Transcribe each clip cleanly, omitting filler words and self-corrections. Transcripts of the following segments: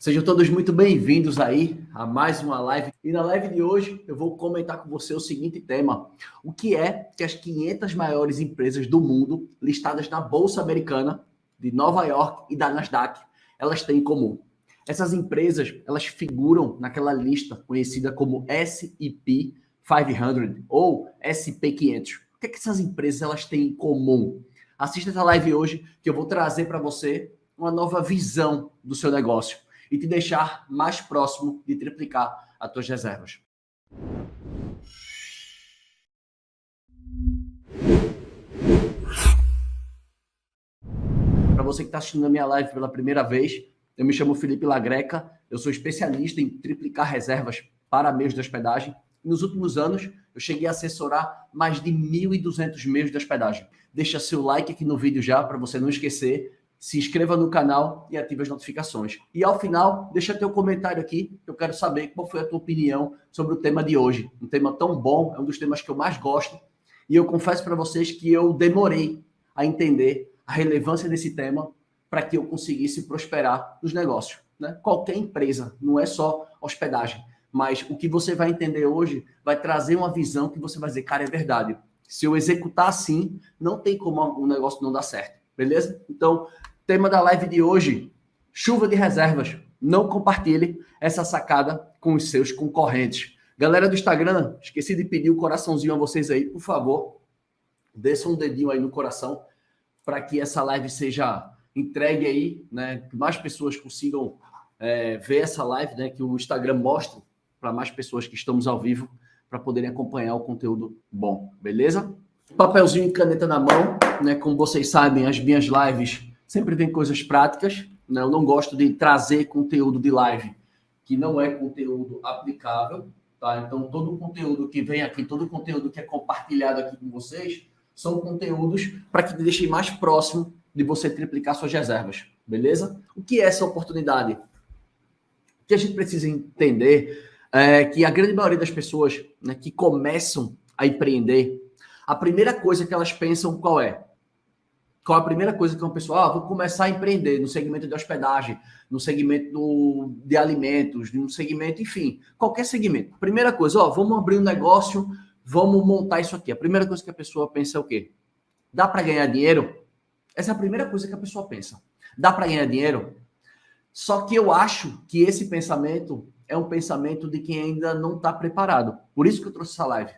Sejam todos muito bem-vindos aí a mais uma live. E na live de hoje eu vou comentar com você o seguinte tema. O que é que as 500 maiores empresas do mundo listadas na Bolsa Americana de Nova York e da Nasdaq, elas têm em comum? Essas empresas, elas figuram naquela lista conhecida como S&P 500 ou SP 500. O que é que essas empresas elas têm em comum? Assista essa live hoje que eu vou trazer para você uma nova visão do seu negócio e te deixar mais próximo de triplicar as tuas reservas. Para você que está assistindo a minha live pela primeira vez, eu me chamo Felipe Lagreca, eu sou especialista em triplicar reservas para meios de hospedagem. Nos últimos anos, eu cheguei a assessorar mais de 1.200 meios de hospedagem. Deixa seu like aqui no vídeo já, para você não esquecer. Se inscreva no canal e ative as notificações. E ao final, deixa teu comentário aqui, que eu quero saber qual foi a tua opinião sobre o tema de hoje. Um tema tão bom, é um dos temas que eu mais gosto. E eu confesso para vocês que eu demorei a entender a relevância desse tema para que eu conseguisse prosperar nos negócios. Né? Qualquer empresa, não é só hospedagem. Mas o que você vai entender hoje vai trazer uma visão que você vai dizer, cara, é verdade. Se eu executar assim, não tem como o negócio não dar certo. Beleza? Então, tema da live de hoje, chuva de reservas. Não compartilhe essa sacada com os seus concorrentes. Galera do Instagram, esqueci de pedir o coraçãozinho a vocês aí, por favor. Deixa um dedinho aí no coração para que essa live seja entregue aí, né? Que mais pessoas consigam ver essa live, né? Que o Instagram mostre para mais pessoas que estamos ao vivo para poderem acompanhar o conteúdo bom, beleza? Papelzinho e caneta na mão, né? Como vocês sabem, as minhas lives sempre vem coisas práticas, né? Eu não gosto de trazer conteúdo de live que não é conteúdo aplicável, tá? Então, todo o conteúdo que vem aqui, todo o conteúdo que é compartilhado aqui com vocês, são conteúdos para que te deixem mais próximo de você triplicar suas reservas, beleza? O que é essa oportunidade? O que a gente precisa entender é que a grande maioria das pessoas, né, que começam a empreender, a primeira coisa que elas pensam qual é? Qual a primeira coisa que uma pessoa, vou começar a empreender no segmento de hospedagem, no segmento de alimentos, no segmento, enfim, qualquer segmento. Primeira coisa, vamos abrir um negócio, vamos montar isso aqui. A primeira coisa que a pessoa pensa é o quê? Dá para ganhar dinheiro? Essa é a primeira coisa que a pessoa pensa. Dá para ganhar dinheiro? Só que eu acho que esse pensamento é um pensamento de quem ainda não está preparado. Por isso que eu trouxe essa live.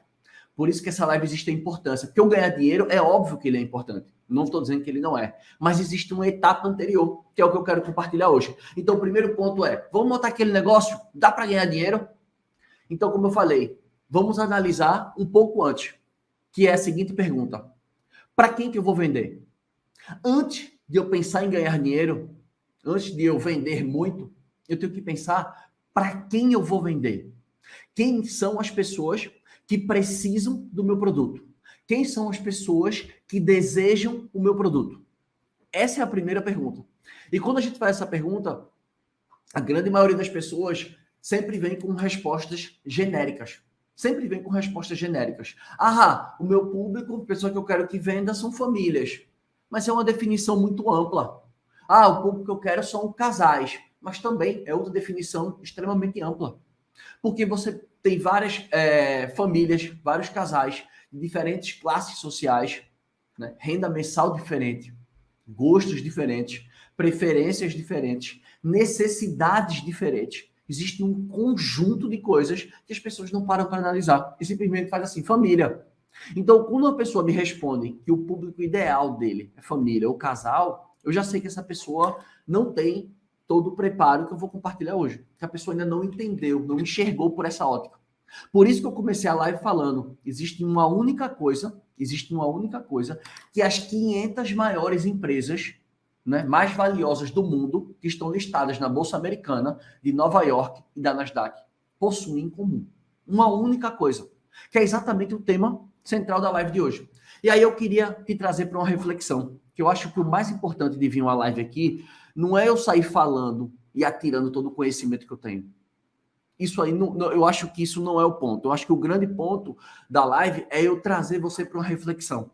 Por isso que essa live existe a importância. Porque o ganhar dinheiro é óbvio que ele é importante. Não estou dizendo que ele não é. Mas existe uma etapa anterior, que é o que eu quero compartilhar hoje. Então, o primeiro ponto é, vamos montar aquele negócio? Dá para ganhar dinheiro? Então, como eu falei, vamos analisar um pouco antes, que é a seguinte pergunta. Para quem que eu vou vender? Antes de eu pensar em ganhar dinheiro, antes de eu vender muito, eu tenho que pensar para quem eu vou vender. Quem são as pessoas que precisam do meu produto? Quem são as pessoas que desejam o meu produto? Essa é a primeira pergunta. E quando a gente faz essa pergunta, a grande maioria das pessoas sempre vem com respostas genéricas. Sempre vem com respostas genéricas. O meu público, a pessoa que eu quero que venda são famílias. Mas é uma definição muito ampla. O público que eu quero são casais. Mas também é outra definição extremamente ampla. Porque você tem várias famílias, vários casais de diferentes classes sociais, né? Renda mensal diferente, gostos diferentes, preferências diferentes, necessidades diferentes. Existe um conjunto de coisas que as pessoas não param para analisar e simplesmente fazem assim, família. Então, quando uma pessoa me responde que o público ideal dele é família ou casal, eu já sei que essa pessoa não tem todo o preparo que eu vou compartilhar hoje. Que a pessoa ainda não entendeu, não enxergou por essa ótica. Por isso que eu comecei a live falando, existe uma única coisa que as 500 maiores empresas, né, mais valiosas do mundo, que estão listadas na Bolsa Americana de Nova York e da Nasdaq, possuem em comum. Uma única coisa, que é exatamente o tema central da live de hoje. E aí eu queria te trazer para uma reflexão, que eu acho que o mais importante de vir uma live aqui não é eu sair falando e atirando todo o conhecimento que eu tenho. Isso aí, eu acho que isso não é o ponto. Eu acho que o grande ponto da live é eu trazer você para uma reflexão.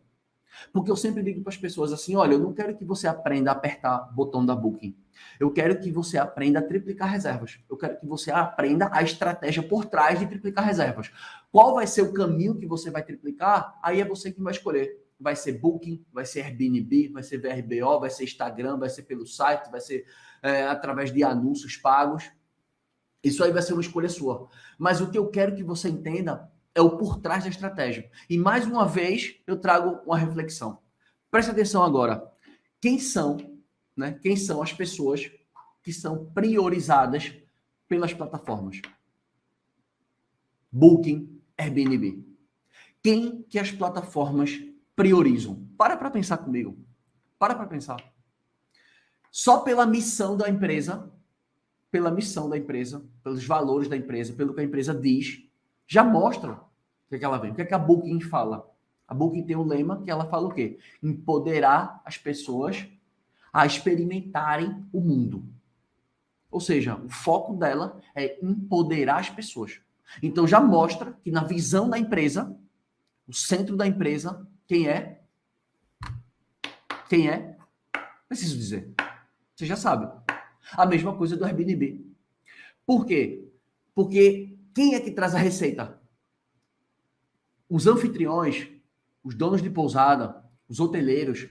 Porque eu sempre digo para as pessoas assim, olha, eu não quero que você aprenda a apertar o botão da Booking. Eu quero que você aprenda a triplicar reservas. Eu quero que você aprenda a estratégia por trás de triplicar reservas. Qual vai ser o caminho que você vai triplicar? Aí é você que vai escolher. Vai ser Booking, vai ser Airbnb, vai ser VRBO, vai ser Instagram, vai ser pelo site, vai ser através de anúncios pagos. Isso aí vai ser uma escolha sua. Mas o que eu quero que você entenda é o por trás da estratégia. E mais uma vez, eu trago uma reflexão. Preste atenção agora. Quem são as pessoas que são priorizadas pelas plataformas? Booking, Airbnb. Quem que as plataformas priorizam? Para pensar comigo. Para pensar. Só pela missão da empresa, pelos valores da empresa, pelo que a empresa diz, já mostra o que ela vem. O que a Booking fala? A Booking tem um lema que ela fala o quê? Empoderar as pessoas a experimentarem o mundo. Ou seja, o foco dela é empoderar as pessoas. Então já mostra que na visão da empresa, o centro da empresa, quem é? Quem é? Preciso dizer. Você já sabe. A mesma coisa do Airbnb. Por quê? Porque quem é que traz a receita? Os anfitriões, os donos de pousada, os hoteleiros,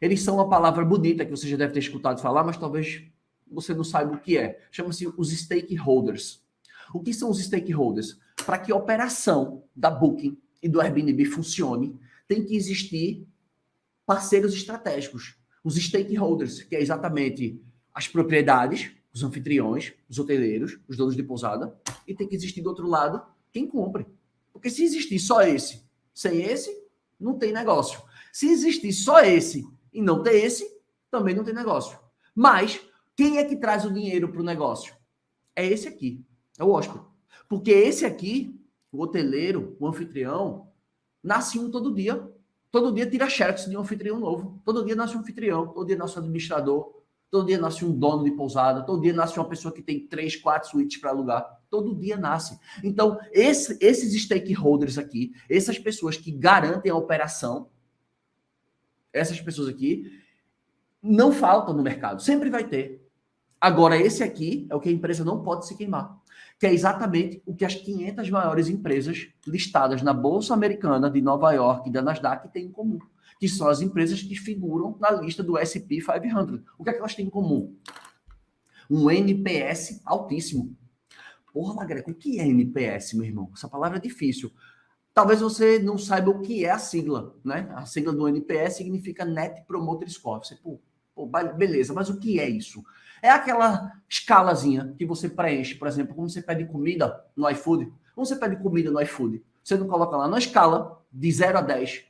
eles são uma palavra bonita que você já deve ter escutado falar, mas talvez você não saiba o que é. Chama-se os stakeholders. O que são os stakeholders? Para que a operação da Booking e do Airbnb funcione, tem que existir parceiros estratégicos. Os stakeholders, que é exatamente as propriedades, os anfitriões, os hoteleiros, os donos de pousada, e tem que existir do outro lado quem compre. Porque se existir só esse, sem esse, não tem negócio. Se existir só esse e não ter esse, também não tem negócio. Mas quem é que traz o dinheiro para o negócio? É esse aqui, é o hóspede. Porque esse aqui, o hoteleiro, o anfitrião, nasce um todo dia. Todo dia tira xerox de um anfitrião novo. Todo dia nasce um anfitrião, todo dia nasce um administrador, todo dia nasce um dono de pousada, todo dia nasce uma pessoa que tem 3, 4 suítes para alugar. Todo dia nasce. Então, esses stakeholders aqui, essas pessoas que garantem a operação, essas pessoas aqui, não faltam no mercado. Sempre vai ter. Agora, esse aqui é o que a empresa não pode se queimar. Que é exatamente o que as 500 maiores empresas listadas na Bolsa Americana de Nova York e da Nasdaq têm em comum. Que são as empresas que figuram na lista do S&P 500. O que é que elas têm em comum? Um NPS altíssimo. Porra, Magreco, o que é NPS, meu irmão? Essa palavra é difícil. Talvez você não saiba o que é a sigla, né? A sigla do NPS significa Net Promoter Score. Você, beleza, mas o que é isso? É aquela escalazinha que você preenche, por exemplo, quando você pede comida no iFood. Quando você pede comida no iFood, você não coloca lá na escala de 0 a 10.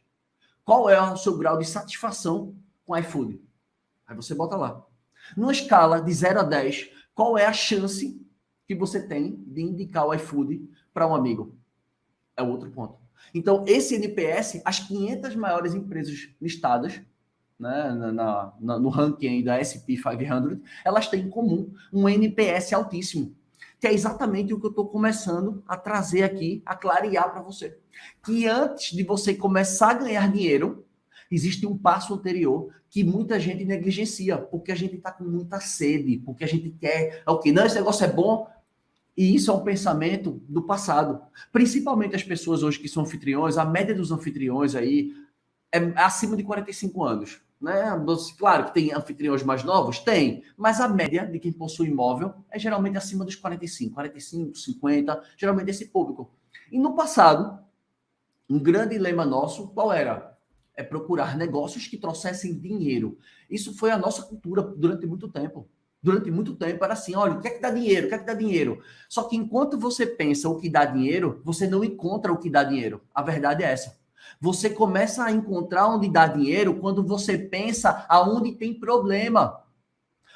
Qual é o seu grau de satisfação com o iFood? Aí você bota lá. Numa escala de 0 a 10, qual é a chance que você tem de indicar o iFood para um amigo? É outro ponto. Então, esse NPS, as 500 maiores empresas listadas, né, no ranking da S&P 500, elas têm em comum um NPS altíssimo, que é exatamente o que eu estou começando a trazer aqui, a clarear para você. Que antes de você começar a ganhar dinheiro, existe um passo anterior que muita gente negligencia, porque a gente está com muita sede, porque a gente quer, não, esse negócio é bom, e isso é um pensamento do passado. Principalmente as pessoas hoje que são anfitriões, a média dos anfitriões aí é acima de 45 anos. Né? Claro que tem anfitriões mais novos, tem, mas a média de quem possui imóvel é geralmente acima dos 45, 50, geralmente esse público. E no passado, um grande lema nosso, qual era? É procurar negócios que trouxessem dinheiro. Isso foi a nossa cultura durante muito tempo. Durante muito tempo era assim, olha, o que é que dá dinheiro? O que é que dá dinheiro? Só que enquanto você pensa o que dá dinheiro, você não encontra o que dá dinheiro. A verdade é essa. Você começa a encontrar onde dá dinheiro quando você pensa aonde tem problema.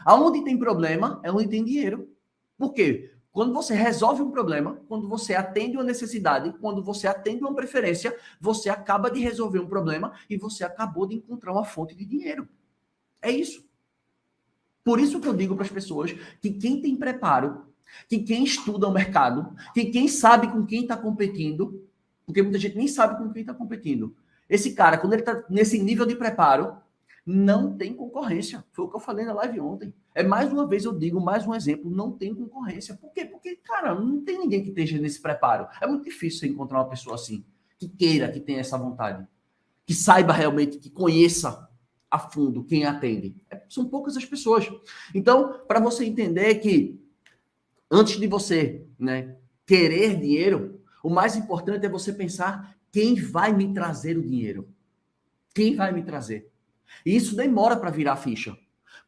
Aonde tem problema é onde tem dinheiro. Por quê? Quando você resolve um problema, quando você atende uma necessidade, quando você atende uma preferência, você acaba de resolver um problema e você acabou de encontrar uma fonte de dinheiro. É isso. Por isso que eu digo para as pessoas que quem tem preparo, que quem estuda o mercado, que quem sabe com quem está competindo, porque muita gente nem sabe com quem está competindo. Esse cara, quando ele está nesse nível de preparo, Não tem concorrência. Foi o que eu falei na live ontem. Mais uma vez eu digo, mais um exemplo, não tem concorrência. Por quê? Porque, cara, não tem ninguém que esteja nesse preparo. É muito difícil você encontrar uma pessoa assim, que queira, que tenha essa vontade, que saiba realmente, que conheça a fundo quem atende. São poucas as pessoas. Então, para você entender que antes de você, né, querer dinheiro, o mais importante é você pensar quem vai me trazer o dinheiro. Quem vai me trazer? E isso demora para virar ficha.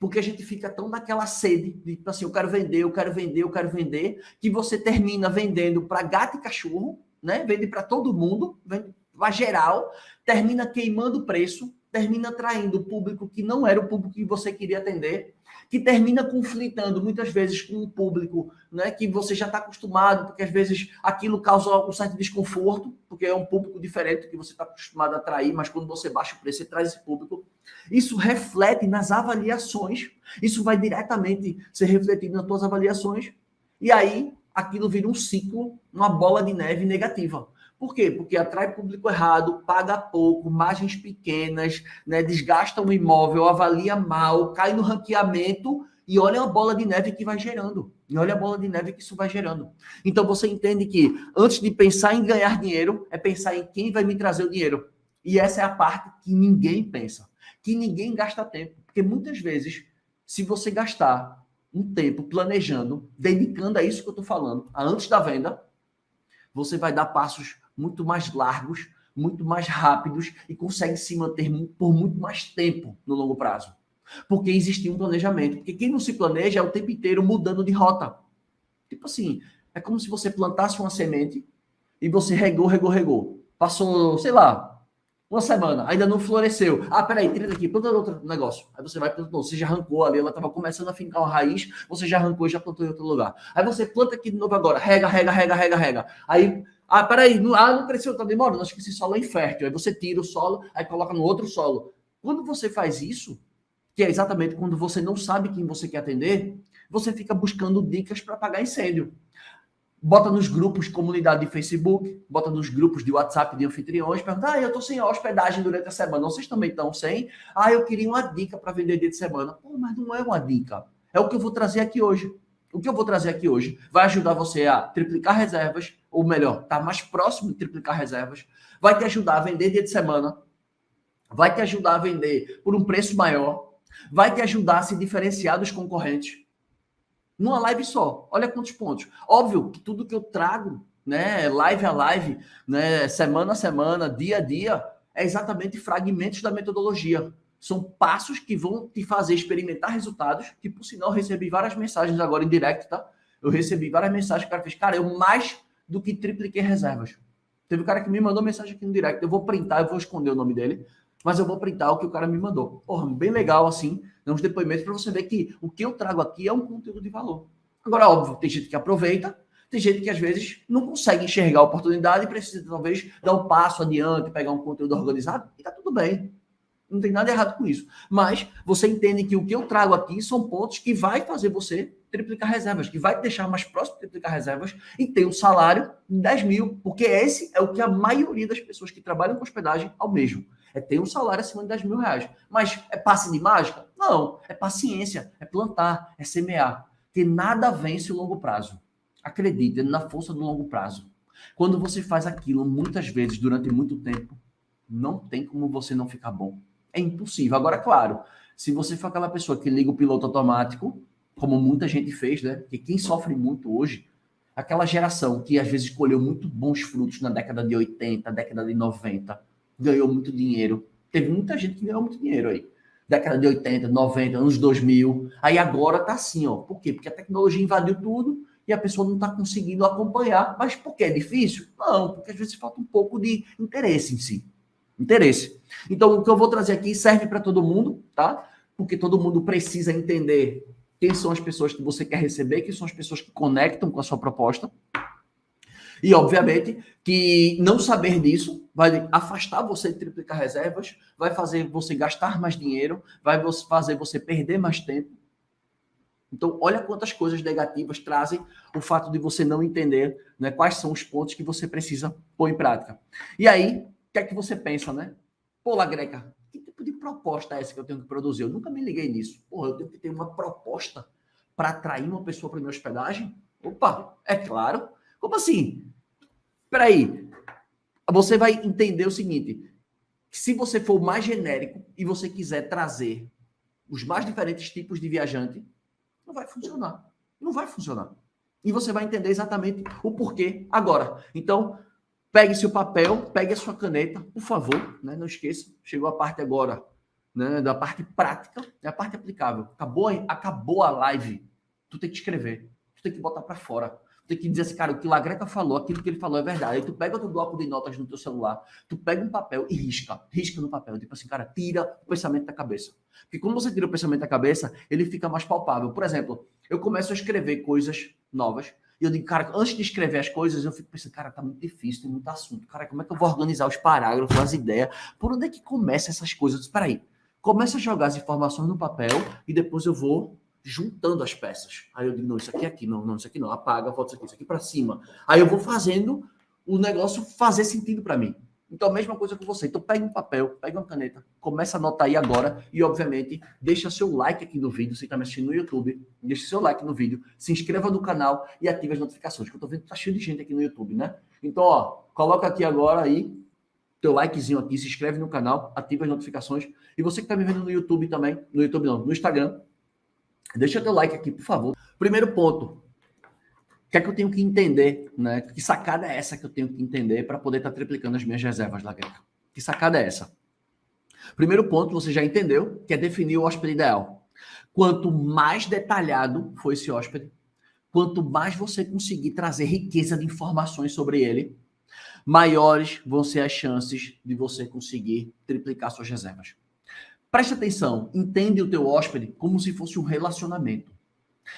Porque a gente fica tão naquela sede de, tipo assim, eu quero vender, eu quero vender, eu quero vender, que você termina vendendo para gato e cachorro, né? Vende para todo mundo, vende para geral, termina queimando o preço, termina atraindo o público que não era o público que você queria atender, que termina conflitando muitas vezes com o público, né, que você já está acostumado, porque às vezes aquilo causa um certo desconforto, porque é um público diferente que você está acostumado a atrair, mas quando você baixa o preço, você traz esse público. Isso reflete nas avaliações, isso vai diretamente ser refletido nas suas avaliações, e aí aquilo vira um ciclo, uma bola de neve negativa. Por quê? Porque atrai público errado, paga pouco, margens pequenas, né, desgasta o imóvel, avalia mal, cai no ranqueamento e olha a bola de neve que vai gerando. E olha a bola de neve que isso vai gerando. Então você entende que antes de pensar em ganhar dinheiro, é pensar em quem vai me trazer o dinheiro. E essa é a parte que ninguém pensa, que ninguém gasta tempo. Porque muitas vezes, se você gastar um tempo planejando, dedicando a isso que eu estou falando, a antes da venda, você vai dar passos muito mais largos, muito mais rápidos e consegue se manter por muito mais tempo no longo prazo. Porque existe um planejamento. Porque quem não se planeja é o tempo inteiro mudando de rota. Tipo assim, é como se você plantasse uma semente e você regou. Passou, sei lá, uma semana, ainda não floresceu. Ah, peraí, tira daqui, planta outro negócio. Aí você vai plantando, você já arrancou ali, ela estava começando a fincar uma raiz, você já arrancou e já plantou em outro lugar. Aí você planta aqui de novo agora, rega. Aí, peraí, não cresceu, tá demorando, acho que esse solo é infértil. Aí você tira o solo, aí coloca no outro solo. Quando você faz isso, que é exatamente quando você não sabe quem você quer atender, você fica buscando dicas para apagar incêndio. Bota nos grupos de comunidade de Facebook, bota nos grupos de WhatsApp de anfitriões, pergunta, eu tô sem hospedagem durante a semana, vocês também estão sem? Eu queria uma dica para vender dia de semana. Pô, mas não é uma dica, é o que eu vou trazer aqui hoje. O que eu vou trazer aqui hoje vai ajudar você a triplicar reservas, ou melhor, tá mais próximo de triplicar reservas, vai te ajudar a vender dia de semana, vai te ajudar a vender por um preço maior, vai te ajudar a se diferenciar dos concorrentes, numa live só. Olha quantos pontos. Óbvio que tudo que eu trago, né, live a live, né, semana a semana, dia a dia, é exatamente fragmentos da metodologia. São passos que vão te fazer experimentar resultados, que por sinal eu recebi várias mensagens agora em direct, tá? Eu recebi várias mensagens que o cara fez, cara, eu mais do que tripliquei reservas. Teve um cara que me mandou mensagem aqui no direct, eu vou printar, eu vou esconder o nome dele, mas eu vou printar o que o cara me mandou. Porra, bem legal assim, uns depoimentos para você ver que o que eu trago aqui é um conteúdo de valor. Agora, óbvio, tem gente que aproveita, tem gente que às vezes não consegue enxergar a oportunidade e precisa talvez dar um passo adiante, pegar um conteúdo organizado, e tá tudo bem. Não tem nada errado com isso. Mas você entende que o que eu trago aqui são pontos que vai fazer você triplicar reservas, que vai te deixar mais próximo de triplicar reservas e ter um salário de 10 mil, porque esse é o que a maioria das pessoas que trabalham com hospedagem almejam. É ter um salário acima de 10 mil reais. Mas é passe de mágica? Não. É paciência, é plantar, é semear. Que nada vence o longo prazo. Acredite na força do longo prazo. Quando você faz aquilo muitas vezes, durante muito tempo, não tem como você não ficar bom. É impossível. Agora, claro, se você for aquela pessoa que liga o piloto automático, como muita gente fez, né? Porque quem sofre muito hoje, aquela geração que às vezes colheu muito bons frutos na década de 80, década de 90, ganhou muito dinheiro. Teve muita gente que ganhou muito dinheiro aí. Década de 80, 90, anos 2000. Aí agora tá assim, ó. Por quê? Porque a tecnologia invadiu tudo e a pessoa não está conseguindo acompanhar. Mas por que é difícil? Não, porque às vezes falta um pouco de interesse em si. Interesse. Então, o que eu vou trazer aqui serve para todo mundo, tá? Porque todo mundo precisa entender quem são as pessoas que você quer receber, quem são as pessoas que conectam com a sua proposta. E, obviamente, que não saber disso vai afastar você de triplicar reservas, vai fazer você gastar mais dinheiro, vai fazer você perder mais tempo. Então, olha quantas coisas negativas trazem o fato de você não entender, né, quais são os pontos que você precisa pôr em prática. E aí, o que é que você pensa, né? Pô, Lagreca, que tipo de proposta é essa que eu tenho que produzir? Eu nunca me liguei nisso. Porra, eu tenho que ter uma proposta para atrair uma pessoa para minha hospedagem? Opa, é claro. Como assim? Peraí. Você vai entender o seguinte, que se você for mais genérico e você quiser trazer os mais diferentes tipos de viajante, não vai funcionar. Não vai funcionar. E você vai entender exatamente o porquê agora. Então, pegue seu papel, pegue a sua caneta, por favor, né? Não esqueça, chegou a parte agora, né, da parte prática, é a parte aplicável. Acabou a live. Tu tem que escrever, tu tem que botar para fora. Tu tem que dizer assim, cara, o que o Lagreta falou, aquilo que ele falou é verdade. Aí tu pega o teu bloco de notas no teu celular, tu pega um papel e risca no papel. Tipo assim, cara, tira o pensamento da cabeça. Porque quando você tira o pensamento da cabeça, ele fica mais palpável. Por exemplo, eu começo a escrever coisas novas, e eu digo, cara, antes de escrever as coisas, eu fico pensando, cara, tá muito difícil, tem muito assunto. Cara, como é que eu vou organizar os parágrafos, as ideias? Por onde é que começa essas coisas? Espera aí. Começa a jogar as informações no papel e depois eu vou juntando as peças. Aí eu digo, não, isso aqui, não, isso aqui não, apaga, volta isso aqui para cima. Aí eu vou fazendo o negócio fazer sentido para mim. Então, a mesma coisa com você. Então, pega um papel, pega uma caneta, começa a anotar aí agora e, obviamente, deixa seu like aqui no vídeo. Você está me assistindo no YouTube, deixa seu like no vídeo, se inscreva no canal e ative as notificações, que eu estou vendo que tá cheio de gente aqui no YouTube, né? Então, ó, coloca aqui agora aí teu likezinho aqui, se inscreve no canal, ativa as notificações. E você que está me vendo no YouTube também, no YouTube não, no Instagram, deixa teu like aqui, por favor. Primeiro ponto. O que é que eu tenho que entender, né? Que sacada é essa que eu tenho que entender para poder estar triplicando as minhas reservas lá dentro? Que sacada é essa? Primeiro ponto, você já entendeu, que é definir o hóspede ideal. Quanto mais detalhado for esse hóspede, quanto mais você conseguir trazer riqueza de informações sobre ele, maiores vão ser as chances de você conseguir triplicar suas reservas. Preste atenção, entende o teu hóspede como se fosse um relacionamento.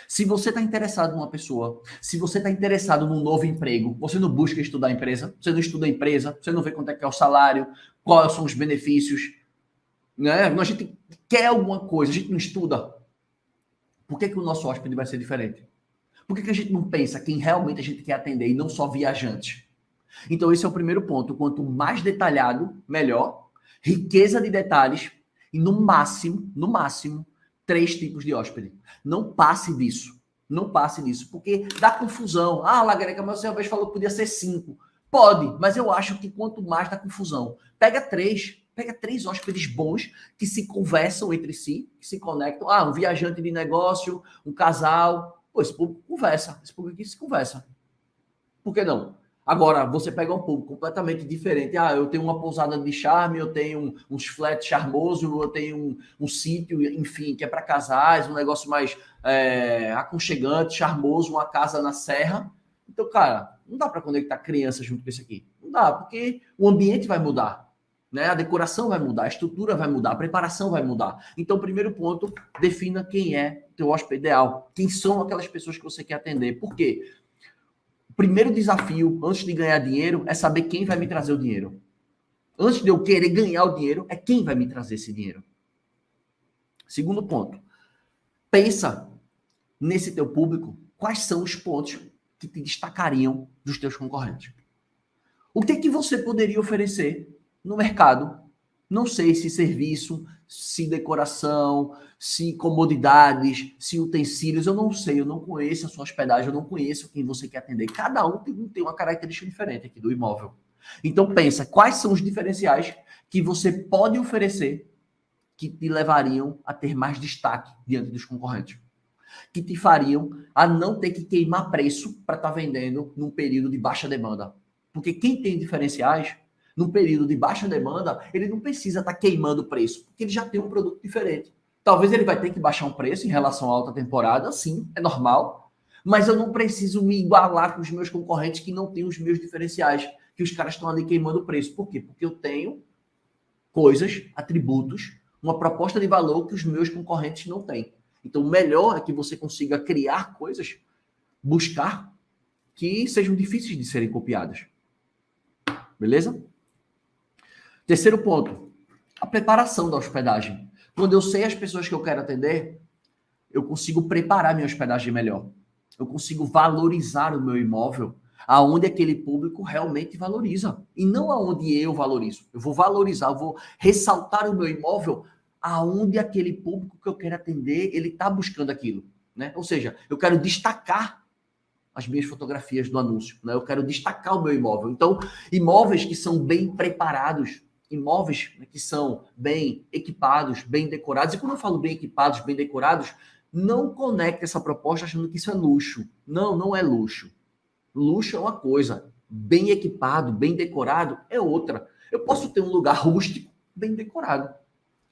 Se você está interessado numa pessoa, se você está interessado num novo emprego, você não busca estudar a empresa, você não estuda a empresa, você não vê quanto é que é o salário, quais são os benefícios, né? A gente quer alguma coisa, a gente não estuda. Por que o nosso hóspede vai ser diferente? Por que a gente não pensa quem realmente a gente quer atender e não só viajantes? Então esse é o primeiro ponto. Quanto mais detalhado, melhor. Riqueza de detalhes e no máximo, 3 tipos de hóspede. Não passe disso. Não passe disso, porque dá confusão. Ah, Lagreca, mas você uma vez falou que podia ser 5. Pode, mas eu acho que quanto mais dá confusão. Pega 3 hóspedes bons que se conversam entre si, que se conectam. Ah, um viajante de negócio, um casal. Pô, esse público conversa. Esse público aqui se conversa. Por que não? Agora, você pega um público completamente diferente. Ah, eu tenho uma pousada de charme, eu tenho uns flats charmosos, eu tenho um sítio, enfim, que é para casais, um negócio mais aconchegante, charmoso, uma casa na serra. Então, cara, não dá para conectar crianças junto com isso aqui. Não dá, porque o ambiente vai mudar, né? A decoração vai mudar, a estrutura vai mudar, a preparação vai mudar. Então, primeiro ponto, defina quem é o teu hóspede ideal. Quem são aquelas pessoas que você quer atender. Por quê? Primeiro desafio, antes de ganhar dinheiro, é saber quem vai me trazer o dinheiro. Antes de eu querer ganhar o dinheiro, é quem vai me trazer esse dinheiro. Segundo ponto, pensa nesse teu público, quais são os pontos que te destacariam dos teus concorrentes. O que é que você poderia oferecer no mercado? Não sei se serviço, se decoração, se comodidades, se utensílios, eu não sei, eu não conheço a sua hospedagem, eu não conheço quem você quer atender. Cada um tem uma característica diferente aqui do imóvel. Então pensa, quais são os diferenciais que você pode oferecer que te levariam a ter mais destaque diante dos concorrentes? Que te fariam a não ter que queimar preço para estar vendendo num período de baixa demanda. Porque quem tem diferenciais num período de baixa demanda, ele não precisa estar queimando o preço, porque ele já tem um produto diferente. Talvez ele vai ter que baixar um preço em relação à alta temporada, sim, é normal, mas eu não preciso me igualar com os meus concorrentes que não têm os meus diferenciais, que os caras estão ali queimando o preço. Por quê? Porque eu tenho coisas, atributos, uma proposta de valor que os meus concorrentes não têm. Então, o melhor é que você consiga criar coisas, buscar, que sejam difíceis de serem copiadas. Beleza? Terceiro ponto, a preparação da hospedagem. Quando eu sei as pessoas que eu quero atender, eu consigo preparar minha hospedagem melhor. Eu consigo valorizar o meu imóvel Aonde aquele público realmente valoriza. E não aonde eu valorizo. Eu vou valorizar, eu vou ressaltar o meu imóvel aonde aquele público que eu quero atender, ele está buscando aquilo. Né? Ou seja, eu quero destacar as minhas fotografias do anúncio. Né? Eu quero destacar o meu imóvel. Então, imóveis que são bem preparados, imóveis que são bem equipados, bem decorados. E quando eu falo bem equipados, bem decorados, não conecte essa proposta achando que isso é luxo. Não, não é luxo. Luxo é uma coisa, bem equipado, bem decorado é outra. Eu posso ter um lugar rústico, bem decorado.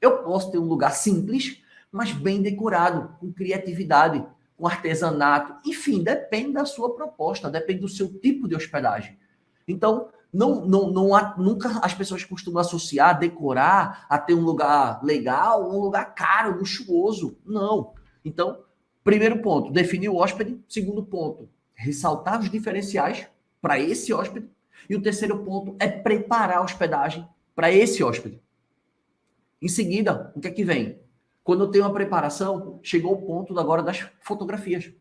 Eu posso ter um lugar simples, mas bem decorado, com criatividade, com artesanato. Enfim, depende da sua proposta, depende do seu tipo de hospedagem. Então, nunca as pessoas costumam associar decorar a ter um lugar legal, um lugar caro, luxuoso. Não. Então, primeiro ponto, definir o hóspede. Segundo ponto, ressaltar os diferenciais para esse hóspede. E o terceiro ponto é preparar a hospedagem para esse hóspede. Em seguida, o que é que vem? Quando eu tenho uma preparação, chegou o ponto agora das fotografias.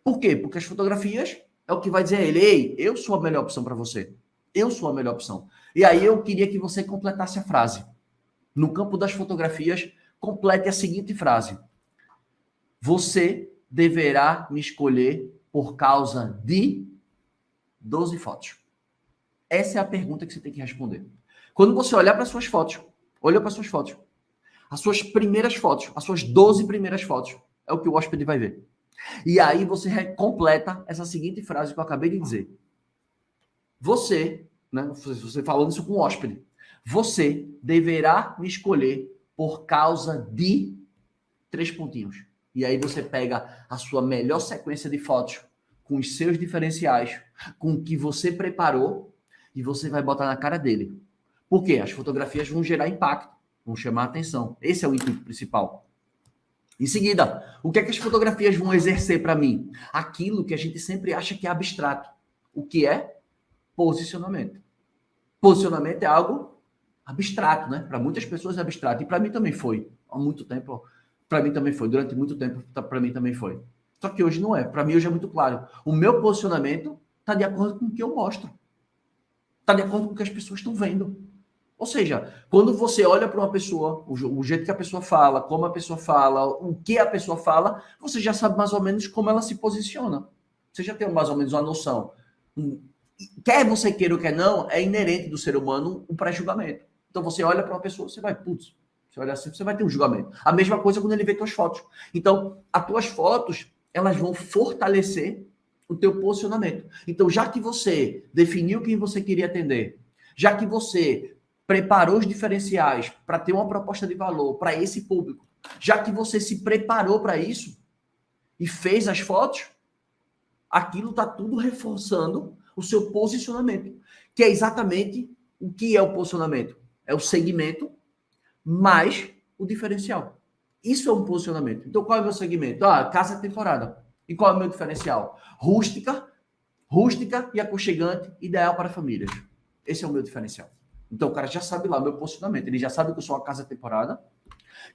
Por quê? Porque as fotografias é o que vai dizer a ele, ei, eu sou a melhor opção para você. Eu sou a melhor opção. E aí eu queria que você completasse a frase. No campo das fotografias, complete a seguinte frase. Você deverá me escolher por causa de 12 fotos. Essa é a pergunta que você tem que responder. Quando você olhar para suas fotos, olha para suas fotos. As suas primeiras fotos, as suas 12 primeiras fotos, é o que o hóspede vai ver. E aí você completa essa seguinte frase que eu acabei de dizer. Você, né, você falando isso com o hóspede, você deverá me escolher por causa de 3 pontinhos. E aí você pega a sua melhor sequência de fotos com os seus diferenciais, com o que você preparou e você vai botar na cara dele. Por quê? As fotografias vão gerar impacto, vão chamar a atenção. Esse é o intuito principal. Em seguida, o que é que as fotografias vão exercer para mim? Aquilo que a gente sempre acha que é abstrato. O que é? Posicionamento. Posicionamento é algo abstrato, né? Para muitas pessoas é abstrato. E para mim também foi. Há muito tempo, para mim também foi. Durante muito tempo, para mim também foi. Só que hoje não é. Para mim hoje é muito claro. O meu posicionamento está de acordo com o que eu mostro. Está de acordo com o que as pessoas estão vendo. Ou seja, quando você olha para uma pessoa, o jeito que a pessoa fala, como a pessoa fala, o que a pessoa fala, você já sabe mais ou menos como ela se posiciona. Você já tem mais ou menos uma noção. Quer você queira ou quer não, é inerente do ser humano o pré-julgamento. Então você olha para uma pessoa, você vai, putz, você olha assim, você vai ter um julgamento. A mesma coisa quando ele vê tuas fotos. Então, as tuas fotos, elas vão fortalecer o teu posicionamento. Então, já que você definiu quem você queria atender, já que você preparou os diferenciais para ter uma proposta de valor para esse público, já que você se preparou para isso e fez as fotos, aquilo está tudo reforçando o seu posicionamento, que é exatamente o que é o posicionamento. É o segmento mais o diferencial. Isso é um posicionamento. Então, qual é o meu segmento? Casa temporada. E qual é o meu diferencial? Rústica e aconchegante, ideal para famílias. Esse é o meu diferencial. Então, o cara já sabe lá o meu posicionamento. Ele já sabe que eu sou uma casa temporada,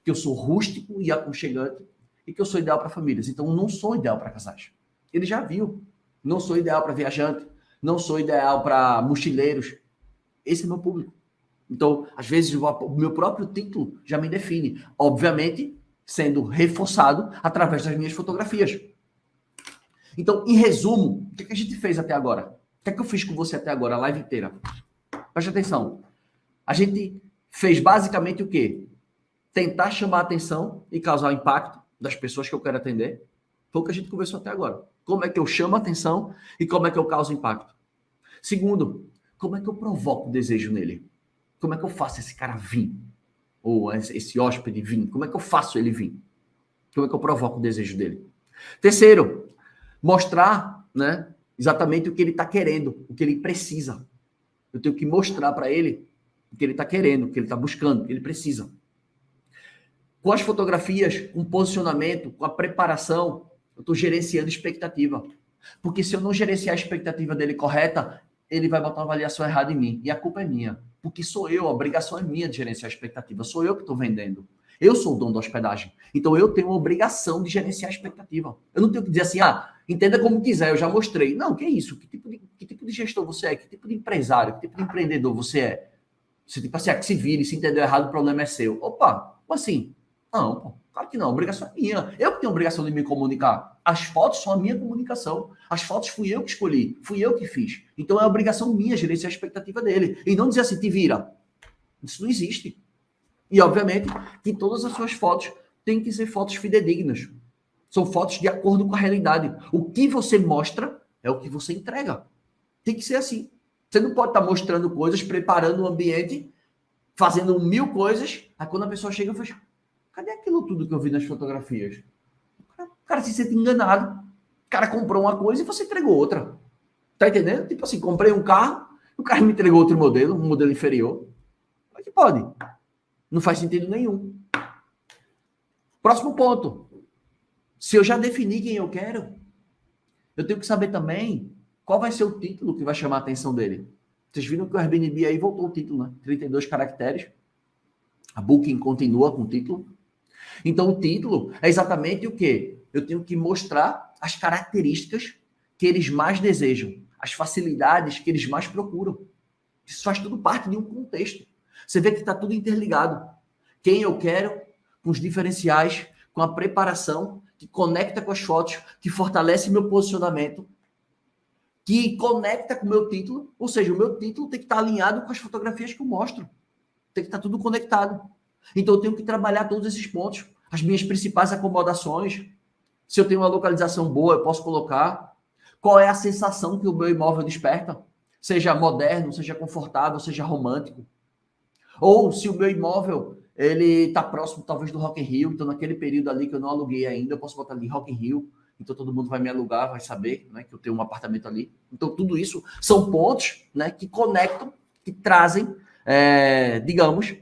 que eu sou rústico e aconchegante e que eu sou ideal para famílias. Então, eu não sou ideal para casais. Ele já viu. Não sou ideal para viajante, não sou ideal para mochileiros. Esse é meu público. Então, às vezes, o meu próprio título já me define. Obviamente, sendo reforçado através das minhas fotografias. Então, em resumo, o que a gente fez até agora? O que eu fiz com você até agora, a live inteira? Preste atenção. A gente fez basicamente o quê? Tentar chamar a atenção e causar impacto das pessoas que eu quero atender. Foi o que a gente conversou até agora. Como é que eu chamo a atenção e como é que eu causo impacto? Segundo, como é que eu provoco o desejo nele? Como é que eu faço esse cara vir? Ou esse hóspede vir? Como é que eu faço ele vir? Como é que eu provoco o desejo dele? Terceiro, mostrar, né, exatamente o que ele está querendo, o que ele precisa. Eu tenho que mostrar para ele o que ele está querendo, o que ele está buscando, o que ele precisa. Com as fotografias, com o posicionamento, com a preparação, eu estou gerenciando expectativa. Porque se eu não gerenciar a expectativa dele correta, ele vai botar uma avaliação errada em mim. E a culpa é minha. Porque sou eu, a obrigação é minha de gerenciar a expectativa. Sou eu que estou vendendo. Eu sou o dono da hospedagem. Então eu tenho a obrigação de gerenciar a expectativa. Eu não tenho que dizer assim, entenda como quiser, eu já mostrei. Não, que isso? Que tipo tipo de gestor você é? Que tipo de empresário? Que tipo de empreendedor você é? Você, tipo assim, que se vire, se entendeu errado, o problema é seu. Opa, como assim? Não, pô, claro que não, a obrigação é minha. Eu que tenho a obrigação de me comunicar. As fotos são a minha comunicação. As fotos fui eu que escolhi, fui eu que fiz. Então é obrigação minha gerenciar a expectativa dele. E não dizer assim, te vira. Isso não existe. E, obviamente, que todas as suas fotos têm que ser fotos fidedignas. São fotos de acordo com a realidade. O que você mostra é o que você entrega. Tem que ser assim. Você não pode estar mostrando coisas, preparando o ambiente, fazendo 1000 coisas, aí quando a pessoa chega, eu falo, cadê aquilo tudo que eu vi nas fotografias? O cara se sente enganado. O cara comprou uma coisa e você entregou outra. Tá entendendo? Tipo assim, comprei um carro, o cara me entregou outro modelo, um modelo inferior. Como é que pode? Não faz sentido nenhum. Próximo ponto. Se eu já defini quem eu quero, eu tenho que saber também qual vai ser o título que vai chamar a atenção dele. Vocês viram que o Airbnb aí voltou o título, né? 32 caracteres. A Booking continua com o título. Então, o título é exatamente o quê? Eu tenho que mostrar as características que eles mais desejam, as facilidades que eles mais procuram. Isso faz tudo parte de um contexto. Você vê que está tudo interligado. Quem eu quero, com os diferenciais, com a preparação, que conecta com as fotos, que fortalece meu posicionamento, que conecta com o meu título. Ou seja, o meu título tem que estar alinhado com as fotografias que eu mostro. Tem que estar tudo conectado. Então, eu tenho que trabalhar todos esses pontos. As minhas principais acomodações. Se eu tenho uma localização boa, eu posso colocar. Qual é a sensação que o meu imóvel desperta? Seja moderno, seja confortável, seja romântico. Ou se o meu imóvel ele está próximo, talvez, do Rock in Rio. Então, naquele período ali que eu não aluguei ainda, eu posso botar ali Rock in Rio. Então, todo mundo vai me alugar, vai saber, né, que eu tenho um apartamento ali. Então, tudo isso são pontos, né, que conectam, que trazem, digamos,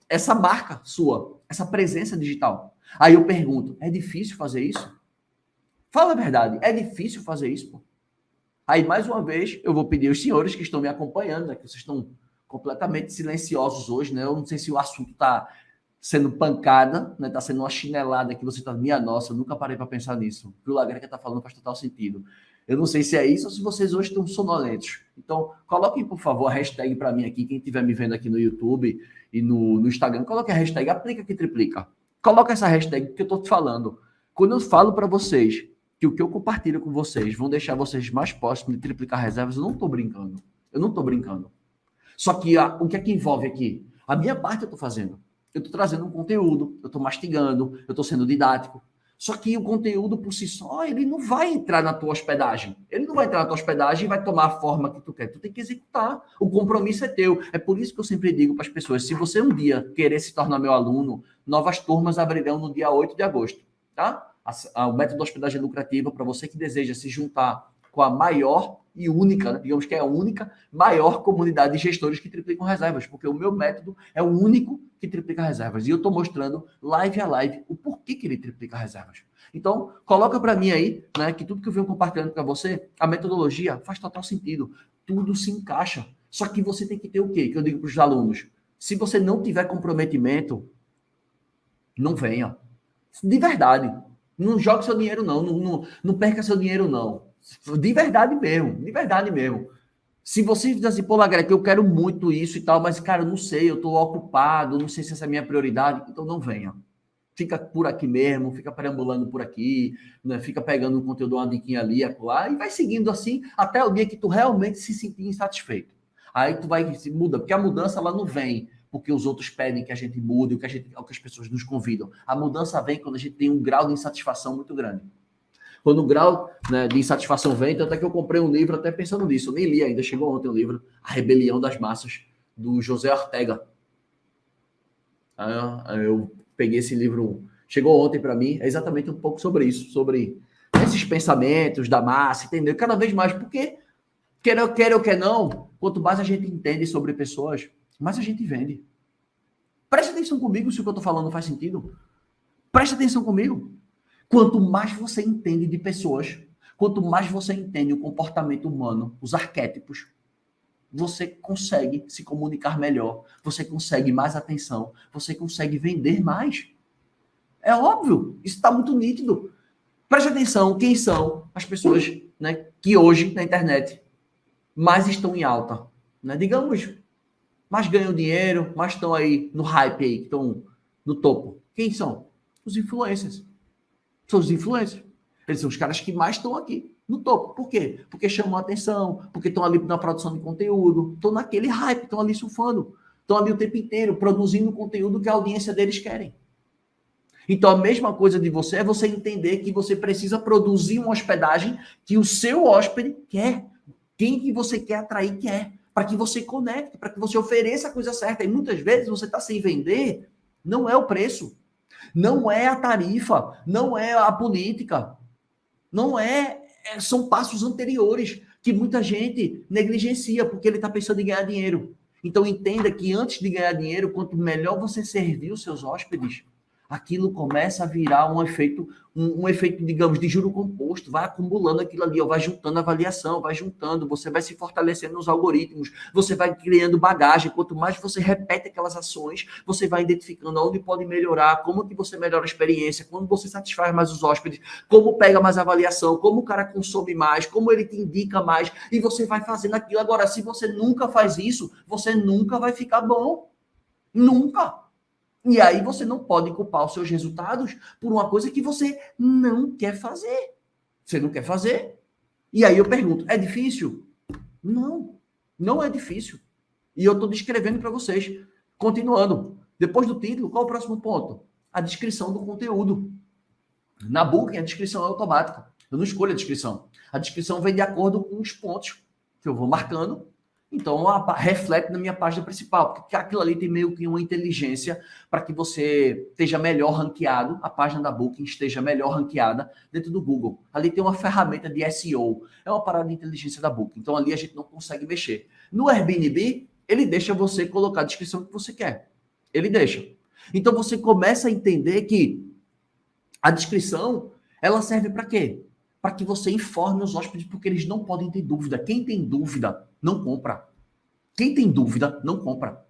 essa marca sua, essa presença digital. Aí eu pergunto, é difícil fazer isso? Fala a verdade, é difícil fazer isso, pô? Aí, mais uma vez, eu vou pedir aos senhores que estão me acompanhando, né, que vocês estão completamente silenciosos hoje, né? Eu não sei se o assunto está sendo pancada, né? Está sendo uma chinelada que você está... Minha nossa, eu nunca parei para pensar nisso. O que o Lagreca está falando faz total sentido. Eu não sei se é isso ou se vocês hoje estão sonolentos. Então, coloquem, por favor, a hashtag para mim aqui, quem estiver me vendo aqui no YouTube e no Instagram, coloque a hashtag aplica que triplica. Coloca essa hashtag que eu estou te falando. Quando eu falo para vocês que o que eu compartilho com vocês vão deixar vocês mais próximos de triplicar reservas, eu não estou brincando. Eu não estou brincando. Só que o que é que envolve aqui? A minha parte eu estou fazendo. Eu estou trazendo um conteúdo, eu estou mastigando, eu estou sendo didático. Só que o conteúdo por si só, ele não vai entrar na tua hospedagem. Ele não vai entrar na tua hospedagem e vai tomar a forma que tu quer. Tu tem que executar. O compromisso é teu. É por isso que eu sempre digo para as pessoas, se você um dia querer se tornar meu aluno, novas turmas abrirão no dia 8 de agosto. Tá? O método hospedagem lucrativa, para você que deseja se juntar com a maior e única, né? Digamos que é a única, maior comunidade de gestores que triplicam reservas, porque o meu método é o único que triplica reservas. E eu estou mostrando live a live o porquê que ele triplica reservas. Então, coloca para mim aí, né, que tudo que eu venho compartilhando para você, a metodologia faz total sentido. Tudo se encaixa. Só que você tem que ter o quê? Que eu digo para os alunos. Se você não tiver comprometimento, não venha. De verdade. Não jogue seu dinheiro, não. Não perca seu dinheiro, não. De verdade mesmo. De verdade mesmo. Se você diz assim, pô, Lagreca, eu quero muito isso e tal, mas, cara, eu não sei, eu estou ocupado, não sei se essa é a minha prioridade, então não venha. Fica por aqui mesmo, fica perambulando por aqui, né? Fica pegando um conteúdo, uma diquinha ali, acolá, e vai seguindo assim até o dia que tu realmente se sentir insatisfeito. Aí tu vai se muda, porque a mudança ela não vem porque os outros pedem que a gente mude, o que as pessoas nos convidam. A mudança vem quando a gente tem um grau de insatisfação muito grande. Quando o grau, né, de insatisfação vem, tanto é que eu comprei um livro até pensando nisso. Eu nem li ainda, chegou ontem o livro, A Rebelião das Massas, do José Ortega. Eu peguei esse livro, chegou ontem para mim, é exatamente um pouco sobre isso, sobre esses pensamentos da massa, entendeu? Cada vez mais, porque quer ou quer não, quanto mais a gente entende sobre pessoas, mais a gente vende. Preste atenção comigo se o que eu estou falando faz sentido. Preste atenção comigo. Quanto mais você entende de pessoas, quanto mais você entende o comportamento humano, os arquétipos, você consegue se comunicar melhor, você consegue mais atenção, você consegue vender mais. É óbvio, isso está muito nítido. Preste atenção, quem são as pessoas, né, que hoje na internet mais estão em alta, né? Digamos, mais ganham dinheiro, mais estão aí no hype aí, que estão no topo. Quem são? Os influencers. São os influencers. Eles são os caras que mais estão aqui no topo. Por quê? Porque chamam a atenção, porque estão ali na produção de conteúdo, estão naquele hype, estão ali surfando, estão ali o tempo inteiro produzindo o conteúdo que a audiência deles querem. Então, a mesma coisa de você é você entender que você precisa produzir uma hospedagem que o seu hóspede quer. Quem que você quer atrair quer. Para que você conecte, para que você ofereça a coisa certa. E muitas vezes você está sem vender, não é o preço, não é a tarifa, não é a política, não é... São passos anteriores que muita gente negligencia porque ele está pensando em ganhar dinheiro. Então, entenda que antes de ganhar dinheiro, quanto melhor você servir os seus hóspedes, aquilo começa a virar um efeito, digamos, de juro composto, vai acumulando aquilo ali, ó, vai juntando avaliação, vai juntando, você vai se fortalecendo nos algoritmos, você vai criando bagagem, quanto mais você repete aquelas ações, você vai identificando onde pode melhorar, como que você melhora a experiência, como você satisfaz mais os hóspedes, como pega mais avaliação, como o cara consome mais, como ele te indica mais, e você vai fazendo aquilo. Agora, se você nunca faz isso, você nunca vai ficar bom. Nunca. E aí você não pode culpar os seus resultados por uma coisa que você não quer fazer. Você não quer fazer. E aí eu pergunto, é difícil? Não, não é difícil. E eu estou descrevendo para vocês. Continuando. Depois do título, qual o próximo ponto? A descrição do conteúdo. Na Booking, a descrição é automática. Eu não escolho a descrição. A descrição vem de acordo com os pontos que eu vou marcando. Então, reflete na minha página principal, porque aquilo ali tem meio que uma inteligência para que você esteja melhor ranqueado, a página da Booking esteja melhor ranqueada dentro do Google. Ali tem uma ferramenta de SEO, é uma parada de inteligência da Booking. Então, ali a gente não consegue mexer. No Airbnb, ele deixa você colocar a descrição que você quer. Ele deixa. Então, você começa a entender que a descrição, ela serve para quê? Para que você informe os hóspedes, porque eles não podem ter dúvida. Quem tem dúvida, não compra. Quem tem dúvida, não compra.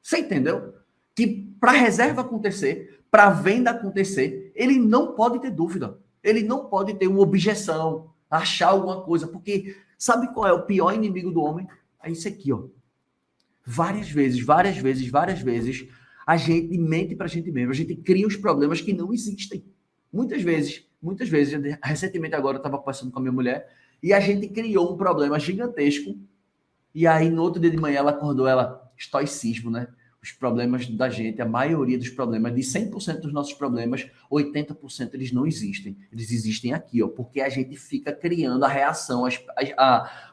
Você entendeu? Que para a reserva acontecer, para a venda acontecer, ele não pode ter dúvida. Ele não pode ter uma objeção, achar alguma coisa, porque sabe qual é o pior inimigo do homem? É isso aqui, ó. Várias vezes, a gente mente para a gente mesmo. A gente cria os problemas que não existem. Muitas vezes. Recentemente agora eu estava conversando com a minha mulher e a gente criou um problema gigantesco. E aí, no outro dia de manhã, ela acordou, estoicismo, né? Os problemas da gente, a maioria dos problemas, de 100% dos nossos problemas, 80% eles não existem. Eles existem aqui, ó, porque a gente fica criando a reação,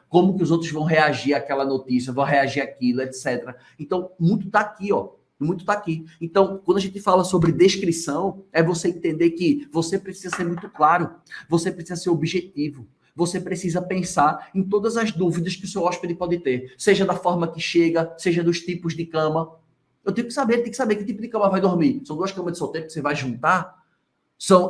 como que os outros vão reagir àquela notícia, vão reagir àquilo, etc. Então, muito tá aqui, ó. Muito tá aqui. Então, quando a gente fala sobre descrição, é você entender que você precisa ser muito claro, você precisa ser objetivo. Você precisa pensar em todas as dúvidas que o seu hóspede pode ter, seja da forma que chega, seja dos tipos de cama. Eu tenho que saber, que tipo de cama vai dormir. São 2 camas de solteiro que você vai juntar?